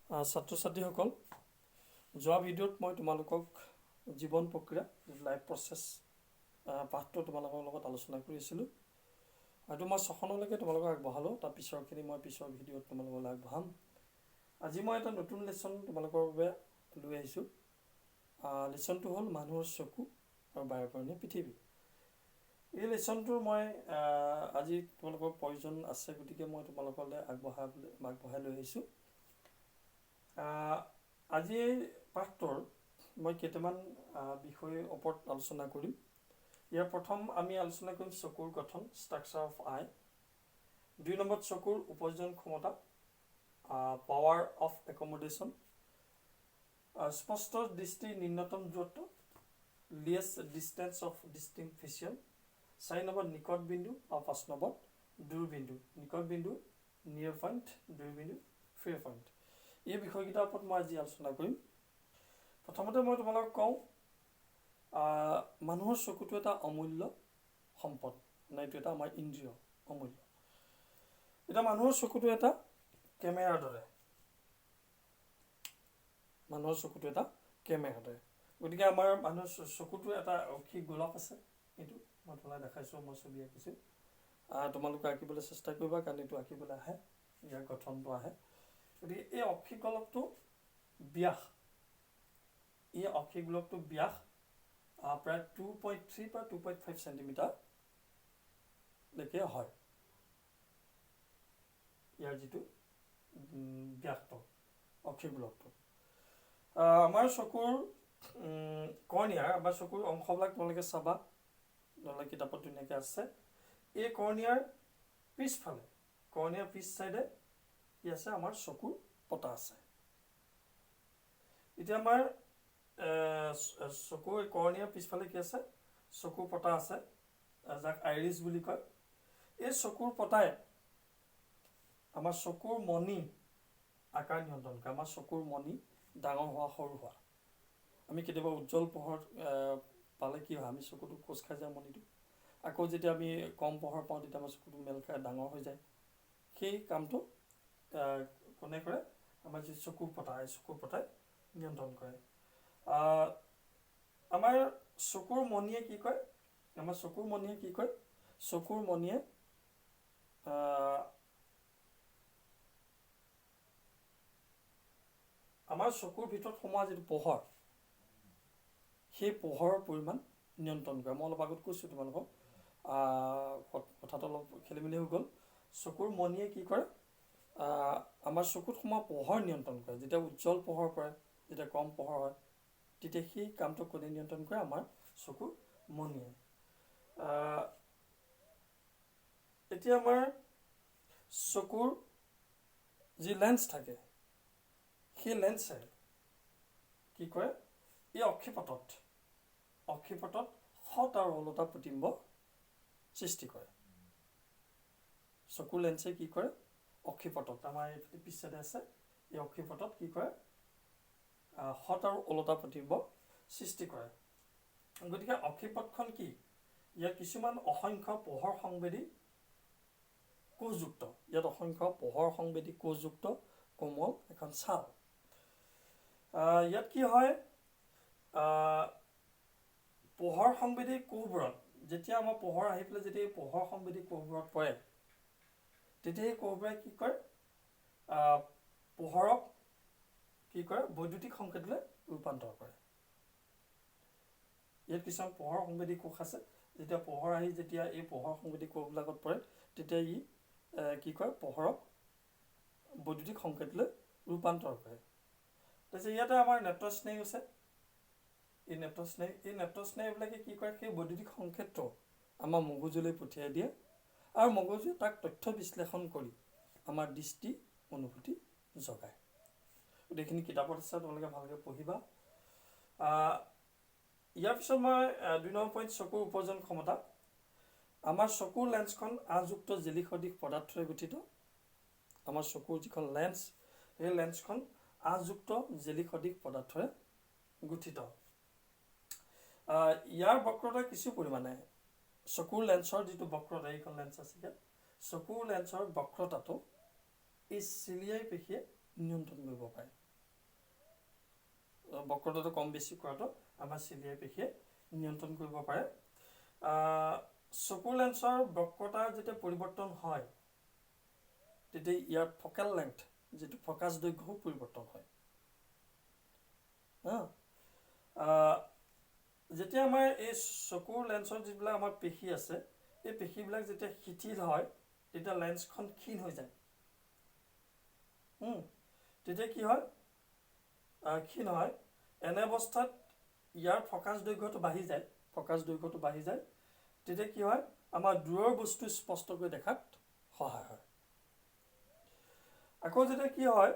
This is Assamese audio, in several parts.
ছাত্ৰ ছাত্ৰীসকল, যোৱা ভিডিঅ'ত মই তোমালোকক জীৱন প্ৰক্ৰিয়া লাইফ প্ৰচেছ পাঠটো তোমালোকৰ লগত আলোচনা কৰিছিলোঁ। হয়তো মই 6খনলৈকে তোমালোকক আগবঢ়ালোঁ, তাৰ পিছৰখিনি মই পিছৰ ভিডিঅ'ত তোমালোকলৈ আগবঢ়াম। আজি মই এটা নতুন লেচন তোমালোকৰ বাবে লৈ আহিছোঁ। লেচনটো হ'ল মানুহৰ চকু আৰু বায়ুকৰণীয় পৃথিৱী। এই লেচনটোৰ মই আজি তোমালোকৰ প্ৰয়োজন আছে, গতিকে মই তোমালোকলৈ আগবঢ়াই লৈ আহিছোঁ। আজি এই পাঠটোৰ মই কেইটামান বিষয়ৰ ওপৰত আলোচনা কৰিম। ইয়াৰ প্ৰথম আমি আলোচনা কৰিম চকুৰ গঠন, ষ্ট্ৰাকচাৰ অফ আই। 2 নম্বৰত চকুৰ উপযোজন ক্ষমতা, পাৱাৰ অফ একমডেশ্যন, স্পষ্ট দৃষ্টিৰ ন্যূনতম দূৰত্ব, লিয়েষ্ট ডিষ্টেঞ্চ অফ ডিষ্টিংক্ট ফিচিয়াল। 4 নম্বৰত নিকট বিন্দু আৰু 5 নম্বৰত দূৰ বিন্দু। নিকট বিন্দু নিয়াৰ পইণ্ট, দূৰ বিন্দু ফিয়াৰ পইণ্ট। এই বিষয়কেইটাৰ ওপৰত মই আজি আলোচনা কৰিম। প্ৰথমতে মই তোমালোকক কওঁ, মানুহৰ চকুটো এটা অমূল্য সম্পদ, এইটো এটা আমাৰ ইন্দ্ৰিয় অমূল্য। এতিয়া মানুহৰ চকুটো এটা কেমেৰাৰ দৰে, মানুহৰ চকুটো এটা কেমেৰাৰ দৰে। গতিকে আমাৰ মানুহৰ চকুটো এটা অক্ষিক গোলক আছে। এইটো মই তোমালোকে দেখাইছোঁ, মই ছবি আঁকিছোঁ। তোমালোকে আঁকিবলৈ চেষ্টা কৰিবা, কাৰণ এইটো আঁকিবলৈ আহে, ইয়াৰ গঠনটো আহে। গতিকে এই অক্ষিক গোলকটো ব্যাস, এই অক্ষিক গোলকটো ব্যাস প্ৰায় 2.3 বা 2.5 চেণ্টিমিটাৰলৈকে হয়। ইয়াৰ যিটো ব্যাসটো অক্ষিক গোলকটো, আমাৰ চকুৰ কৰ্ণিয়াৰ বা চকুৰ অংশবিলাক তোমালোকে চাবা, নহ'লে কিতাপত ধুনীয়াকৈ আছে। এই কৰ্ণিয়াৰ পিছফালে, কৰ্ণিয়াৰ পিছ চাইডে কি আছে, আমাৰ চকুৰ পতা আছে। এতিয়া আমাৰ চকুৰ কৰ্ণিয়াৰ পিছফালে কি আছে, চকুৰ পতা আছে, যাক আইৰিছ বুলি কয়। এই চকুৰ পতাই আমাৰ চকুৰ মণি আকাৰ নিয়ন্ত্ৰণ কৰে। আমাৰ চকুৰ মণি ডাঙৰ হোৱা, সৰু হোৱা। আমি কেতিয়াবা উজ্জ্বল পোহৰ পালে কি হয়, আমি চকুটো কোচ খাই যায় মণিটো। আকৌ যেতিয়া আমি কম পোহৰ পাওঁ, তেতিয়া আমাৰ চকুটো মেল খাই ডাঙৰ হৈ যায়। সেই কামটো কোনে কৰে, আমাৰ যি চকুৰ পতা, এই চকুৰ পতাই নিয়ন্ত্ৰণ কৰে। আমাৰ চকুৰ মণিয়ে কি কয়, আমাৰ চকুৰ মণিয়ে আমাৰ চকুৰ ভিতৰত সোমোৱা যিটো পোহৰ, সেই পোহৰৰ পৰিমাণ নিয়ন্ত্ৰণ কৰে। মই অলপ আগত কৈছোঁ তোমালোকক, কথাটো অলপ খেলি মেলি হৈ গ'ল। চকুৰ মণিয়ে কি কৰে, আমাৰ চকুত সোমোৱা পোহৰ নিয়ন্ত্ৰণ কৰে। যেতিয়া উজ্জ্বল পোহৰ পৰে, যেতিয়া কম পোহৰ হয়, তেতিয়া সেই কামটো কোনে নিয়ন্ত্ৰণ কৰে, আমাৰ চকুৰ মণিয়ে। এতিয়া আমাৰ চকুৰ যি লেন্স থাকে, সেই লেন্সে কি কৰে, এই অক্ষিপটত সৎ আৰু ওলোটা প্ৰতিবিম্ব সৃষ্টি কৰে। চকুৰ লেন্সে কি কৰে, অক্ষিপটত, আমাৰ এই পিছ চাইডে আছে, এই অক্ষিপটত কি কৰে, সৎ আৰু ওলোটা প্ৰতিবিম্ব সৃষ্টি কৰে। গতিকে অক্ষিপটখন কি, ইয়াত কিছুমান অসংখ্য পোহৰ সংবেদী কোষযুক্ত, কোমল এখন ছাল। ইয়াত কি হয়, পোহৰ সংবেদী কোষবোৰত যেতিয়া আমাৰ পোহৰ আহি পেলাই যেতিয়া এই পোহৰ সংবেদী কোষবোৰত পৰে, তেতিয়া এই কোষবোৰে কি কৰে, পোহৰক কি কৰে, বৈদ্যুতিক সংকেতলৈ ৰূপান্তৰ কৰে। ইয়াত কিছুমান পোহৰ সংবেদী কোষ আছে, যেতিয়া পোহৰ আহি যেতিয়া এই পোহৰ সংবেদী কোষবিলাকত পৰে, তেতিয়া ই কি কৰে, পোহৰক বৈদ্যুতিক সংকেতলৈ ৰূপান্তৰ কৰে। তাৰপিছত ইয়াতে আমাৰ নেত্ৰস্নায়ু আছে। এই নেত্ৰস্নায়ুবিলাকে কি কৰে, সেই বৈদ্যুতিক সংকেতটো আমাৰ মগজুলৈ পঠিয়াই দিয়ে, আৰু মগজুৱে তাক তথ্য বিশ্লেষণ কৰি আমাৰ দৃষ্টি অনুভূতি জগায়। গোটেইখিনি কিতাপত আছে, তোমালোকে ভালকৈ পঢ়িবা। ইয়াৰ পিছত মই 2 নম্বৰ পইণ্ট, চকুৰ উপযোজন ক্ষমতা। আমাৰ চকুৰ লেন্সখন আঁহযুক্ত জেলি সদৃশ পদাৰ্থৰে গঠিত। আমাৰ চকুৰ যিখন লেন্স, সেই লেন্সখন আঁহযুক্ত জেলি সদৃশ পদাৰ্থৰে গঠিত। ইয়াৰ বক্ৰতা কিছু পৰিমাণে, চকুৰ লেন্সৰ যিটো বক্ৰতা, এইখন লেন্স আছে ইয়াত, চকুৰ লেন্সৰ বক্ৰতাটো এই চিলিয়াই পেশীয়ে নিয়ন্ত্ৰণ কৰিব পাৰে। বক্ৰতাটো কম বেছি কৰাটো আমাৰ চিলিয়াই পেশীয়ে নিয়ন্ত্ৰণ কৰিব পাৰে। চকুৰ লেন্সৰ বক্ৰতা যেতিয়া পৰিৱৰ্তন হয় তেতিয়া ইয়াৰ ফকেল লেংথ যিটো ফকাছ দৈৰ্ঘ্যও পৰিৱৰ্তন হয়। যেতিয়া আমাৰ এই চকুৰ লেন্সৰ যিবিলাক আমাৰ পেশী আছে এই পেশীবিলাক যেতিয়া শিথিল হয় তেতিয়া লেন্সখন ক্ষীণ হৈ যায়। তেতিয়া কি হয়, ক্ষীণ হয়। এনে অৱস্থাত ইয়াৰ ফকাছ দৈৰ্ঘ্যটো বাঢ়ি যায়। তেতিয়া কি হয়, আমাৰ দূৰৰ বস্তু স্পষ্টকৈ দেখাত সহায় হয়। আকৌ যেতিয়া কি হয়,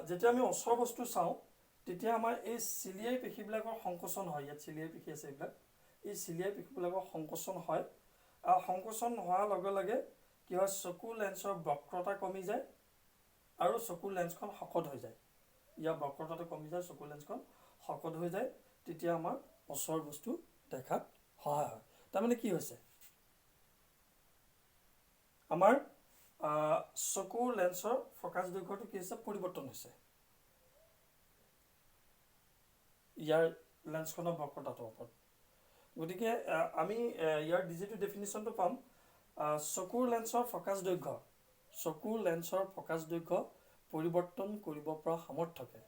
যেতিয়া আমি ওচৰৰ বস্তু চাওঁ তেতিয়া আমাৰ এই চিলিয়াই পেশীবিলাকৰ সংকোচন হয়। ইয়াত চিলিয়াই পেশী আছে, এইবিলাক এই চিলিয়াই পেশীবিলাকৰ সংকোচন হয়। আৰু সংকোচন হোৱাৰ লগে লগে কি হয়, চকুৰ লেন্সৰ বক্ৰতা কমি যায় আৰু চকুৰ লেন্সখন শকত হৈ যায়। ইয়াৰ বক্ৰতাটো কমি যায়, চকুৰ লেন্সখন শকত হৈ যায়। তেতিয়া আমাৰ ওচৰৰ বস্তু দেখাত সহায় হয়। তাৰমানে কি হৈছে, আমাৰ চকুৰ লেন্সৰ ফকাছ দৈৰ্ঘ্যটো কি হৈছে, পৰিৱৰ্তন হৈছে। ইয়াৰ লেন্সখনৰ বক্ৰতাটোৰ ওপৰত। গতিকে আমি ইয়াৰ যিটো ডেফিনিশ্যনটো পাম, চকুৰ লেন্সৰ ফকাছ দৈৰ্ঘ্য পৰিৱৰ্তন কৰিব পৰা সামৰ্থ্যকে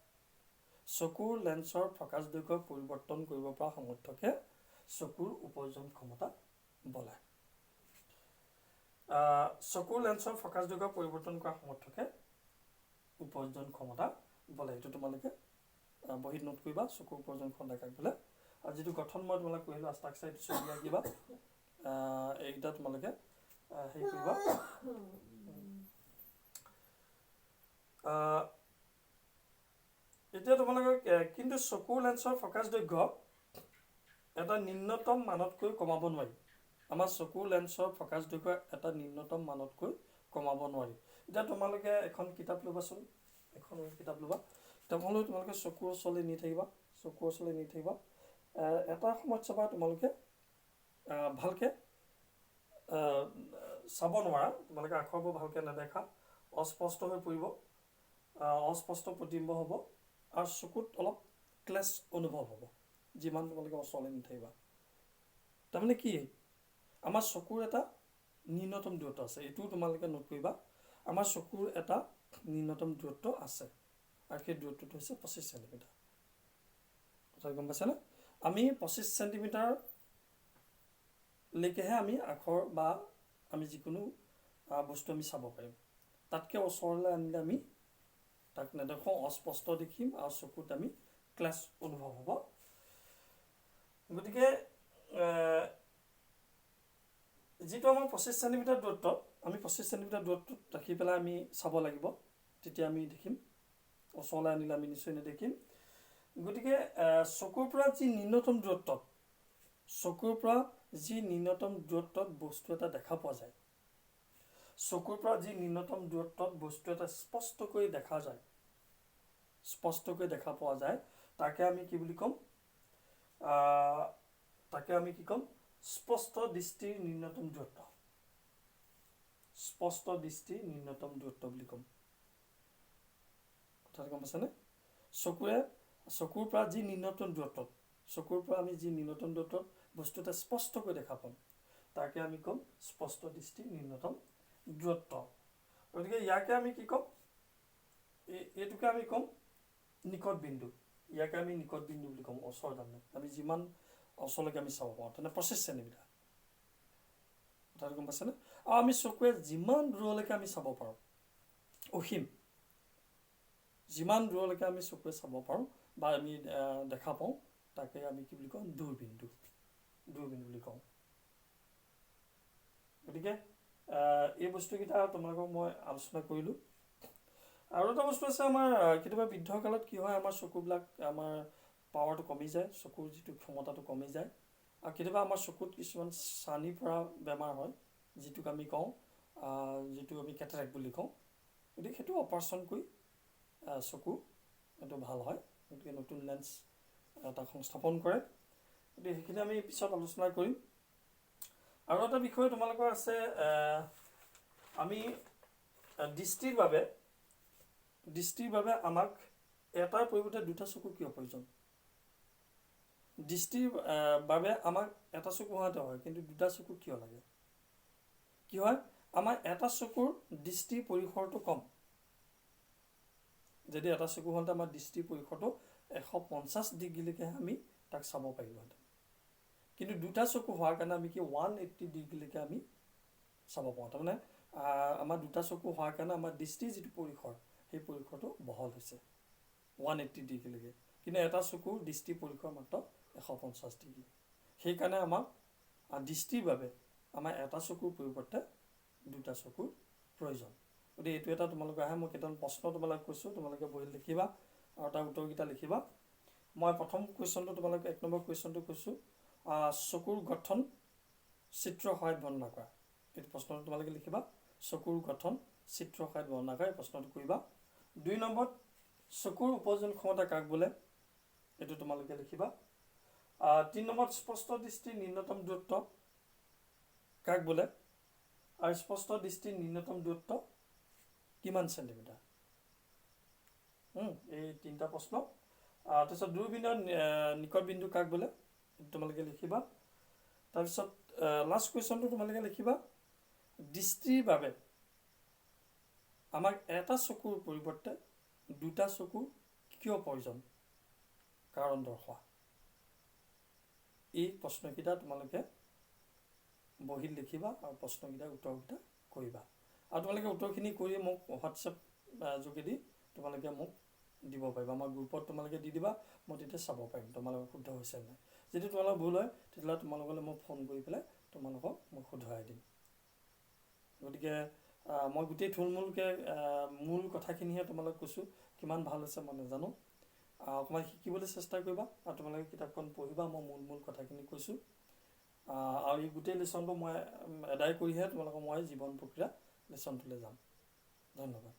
চকুৰ লেন্সৰ ফকাছ দৈৰ্ঘ্য পৰিৱৰ্তন কৰিব পৰা সামৰ্থ্যকে চকুৰ উপৰ্জন ক্ষমতা বোলে। চকুৰ লেন্সৰ ফকাছ দৈৰ্ঘ্য পৰিৱৰ্তন কৰা সামৰ্থ্যকে উপৰ্জন ক্ষমতা বোলে। এইটো তোমালোকে বহীত নোট কৰিবা, চকুৰ উপৰ্জন ক্ষমতা কাক বোলে। আৰু যিটো গঠন মই তোমালোকে কৰিলোঁ ষ্ট্ৰাকচাৰ, এইটো ছবি আঁকিবা। এইকেইটা তোমালোকে হেৰি কৰিবা। এতিয়া তোমালোকক কিন্তু চকুৰ লেন্সৰ ফকাছ দৈৰ্ঘ্য এটা নিম্নতম মানতকৈ কমাব নোৱাৰি। আমাৰ চকুৰ লেন্সৰ ফকাছ দৈৰ্ঘ্য এটা নিম্নতম মানতকৈ কমাব নোৱাৰি। এতিয়া তোমালোকে এখন কিতাপ ল'বাচোন, কিতাপখন লৈ তোমালোকে চকুৰ ওচৰলৈ নি থাকিবা। এটা সময়ত চাবা তোমালোকে ভালকৈ চাব নোৱাৰা, তোমালোকে আখৰবোৰ ভালকৈ নেদেখা, অস্পষ্ট হৈ পৰিব, অস্পষ্ট প্ৰতিবিম্ব হ'ব আৰু চকুত অলপ ক্লেছ অনুভৱ হ'ব যিমান তোমালোকে ওচৰলৈ নি থাকিবা। তাৰমানে কি, আমাৰ চকুৰ এটা ন্যূনতম দূৰত্ব আছে। এইটোও তোমালোকে নোট কৰিবা। আমাৰ চকুৰ এটা ন্যূনতম দূৰত্ব আছে আৰু সেই দূৰত্বটো হৈছে 25 চেণ্টিমিটাৰ। কথা গম পাইছানে? আমি 25 চেণ্টিমিটাৰলৈকেহে আমি আখৰ বা আমি যিকোনো বস্তু আমি চাব পাৰিম। তাতকৈ ওচৰলৈ আনিলে আমি তাক নেদেখোঁ, অস্পষ্ট দেখিম আৰু চকুত আমি ক্লেছ অনুভৱ হ'ব। গতিকে যিটো আমাৰ 25 চেণ্টিমিটাৰ দূৰত্ব, আমি 25 চেণ্টিমিটাৰ দূৰত্বত ৰাখি পেলাই আমি চাব লাগিব, তেতিয়া আমি দেখিম। ওচৰলৈ আনিলে আমি নিশ্চয় নেদেখিম। গতিকে চকুৰ পৰা যি ন্যূনতম দূৰত্বত বস্তু এটা দেখা পোৱা যায়, চকুৰ পৰা যি ন্যূনতম দূৰত্বত বস্তু এটা স্পষ্টকৈ দেখা পোৱা যায়, তাকে আমি কি বুলি ক'ম, স্পষ্ট দৃষ্টিৰ ন্যূনতম দূৰত্ব। বুলি ক'ম। কথাটো গম পাইছানে? চকুৰ পৰা যি ন্যূনতম দূৰত্বত, আমি যি ন্যূনতম দূৰত্বত বস্তু এটা স্পষ্টকৈ দেখা পাম, তাকে আমি ক'ম স্পষ্ট দৃষ্টিৰ ন্যূনতম দূৰত্ব। গতিকে ইয়াকে আমি কি ক'ম, এইটোকে আমি ক'ম নিকট বিন্দু। ইয়াকে আমি নিকট বিন্দু বুলি ক'ম। ওচৰ তাৰমানে আমি যিমান ওচৰলৈকে আমি চাব পাৰোঁ, তেনে 25 চেণ্টিমিটাৰ। কথাটো গম পাইছেনে? আৰু আমি চকুৱে যিমান দূৰলৈকে আমি চাব পাৰোঁ, অসীম, যিমান দূৰলৈকে আমি চকুৱে চাব পাৰোঁ বা আমি দেখা পাওঁ, তাকে আমি কি বুলি কওঁ, দূৰবিন্দু বুলি কওঁ। গতিকে এই বস্তুকেইটা তোমালোকক মই আলোচনা কৰিলোঁ। আৰু এটা বস্তু আছে, আমাৰ কেতিয়াবা বৃদ্ধকালত কি হয়, আমাৰ চকুবিলাক আমাৰ পাৱাৰটো কমি যায়, চকুৰ যিটো ক্ষমতাটো কমি যায়। আৰু কেতিয়াবা আমাৰ চকুত কিছুমান চানি পৰা বেমাৰ হয়, যিটোক আমি কওঁ, যিটো আমি কেটাৰেক্ট বুলি কওঁ। গতিকে সেইটো অপাৰেশ্যন কৰি চকু এইটো ভাল হয়। গতিকে নতুন লেন্স এটা সংস্থাপন কৰে। গতিকে সেইখিনি আমি পিছত আলোচনা কৰিম। আৰু এটা বিষয় তোমালোকৰ আছে, আমি দৃষ্টিৰ বাবে আমাক এটাৰ পৰিৱৰ্তে দুটা চকু কিয় প্ৰয়োজন? দৃষ্টিৰ বাবে আমাক এটা চকু হোৱাতে হয়, কিন্তু দুটা চকু কিয় লাগে? কি হয়, আমাৰ এটা চকুৰ দৃষ্টিৰ পৰিসৰটো কম। যদি এটা চকু হওঁতে আমাৰ দৃষ্টিৰ পৰিসৰটো 150 ডিগ্ৰীলৈকেহে আমি তাক চাব পাৰিলোহেঁতেন, কিন্তু দুটা চকু হোৱাৰ কাৰণে আমি কি 180 ডিগ্ৰীলৈকে আমি চাব পাৰোঁ। তাৰমানে আমাৰ দুটা চকু হোৱাৰ কাৰণে আমাৰ দৃষ্টিৰ যিটো পৰিসৰ, সেই পৰিসৰটো বহল হৈছে 180 ডিগ্ৰীলৈকে, কিন্তু এটা চকুৰ দৃষ্টিৰ পৰিসৰ মাত্ৰ 150 ডিগ্ৰী। সেইকাৰণে আমাক দৃষ্টিৰ বাবে আমাৰ এটা চকুৰ পৰিৱৰ্তে দুটা চকুৰ প্ৰয়োজন। গতিকে এইটো এটা তোমালোকে আহে, মই কেইটামান প্ৰশ্ন তোমালোকে কৈছোঁ, তোমালোকে বহিত লিখিবা আৰু তাৰ উত্তৰকেইটা লিখিবা। মই প্ৰথম কুৱেশ্যনটো তোমালোকে 1 নম্বৰ কুৱেশ্যনটো কৈছোঁ, চকুৰ গঠন চিত্ৰ সহায়ত বৰ্ণনা কৰা। এইটো প্ৰশ্নটো তোমালোকে লিখিবা, চকুৰ গঠন চিত্ৰ সহায়ত বৰ্ণনা কৰা, এই প্ৰশ্নটো কৰিবা। 2 নম্বৰত চকুৰ উপযোজন ক্ষমতা কাক বোলে? এইটো তোমালোকে লিখিবা। 3 নম্বৰত স্পষ্ট দৃষ্টিৰ ন্যূনতম দূৰত্ব কাক বোলে? আৰু স্পষ্ট দৃষ্টিৰ ন্যূনতম দূৰত্ব কিমান চেণ্টিমিটাৰ? এই 3টা প্ৰশ্ন। তাৰপিছত দূৰবীনৰ নিকট বিন্দু কাক বোলে? এইটো তোমালোকে লিখিবা। তাৰপিছত লাষ্ট কুৱেশ্যনটো তোমালোকে লিখিবা, দৃষ্টিৰ বাবে আমাক এটা চকুৰ পৰিৱৰ্তে দুটা চকু কিয় প্ৰয়োজন? কাৰণ দৰ্শোৱা। এই প্ৰশ্নকেইটা তোমালোকে বহিত লিখিবা আৰু প্ৰশ্নকেইটাৰ উত্তৰকেইটা কৰিবা। আৰু তোমালোকে উত্তৰখিনি কৰি মোক হোৱাটছএপ যোগেদি তোমালোকে মোক দিব পাৰিবা। আমাৰ গ্ৰুপত তোমালোকে দি দিবা, মই তেতিয়া চাব পাৰিম তোমালোকৰ শুদ্ধ হৈছে নাই। যদি তোমালোকৰ ভুল হয় তেতিয়াহ'লে তোমালোকলৈ মই ফোন কৰি পেলাই তোমালোকক মই শুধৰাই দিম। গতিকে মই গোটেই থুলমূলকৈ মূল কথাখিনিহে তোমালোক কৈছোঁ, কিমান ভাল হৈছে মই নাজানো। অকণমান শিকিবলৈ চেষ্টা কৰিবা আৰু তোমালোকে কিতাপখন পঢ়িবা, মই মূল কথাখিনি কৈছোঁ। আৰু এই গোটেই লেচনটো মই এদায় কৰিহে তোমালোকক মই জীৱন প্ৰক্ৰিয়া লেচনটোলৈ যাম। ধন্যবাদ।